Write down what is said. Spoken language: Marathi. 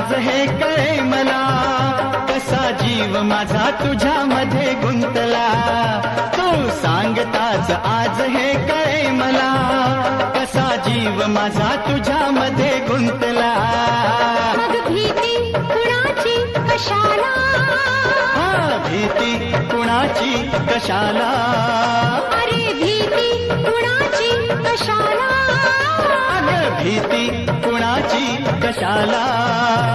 आज हे कळे मला, कसा जीव माझा तुझ्यामध्ये गुंतला. तू सांगताच आज हे कळे मला, कसा जीव माझा तुझ्यामध्ये गुंतला. मग भीती कुणाची कशाला, भीती कुणाची कशाला, अरे भीती कुणाची कशाला, भीती कुणाची कशाला.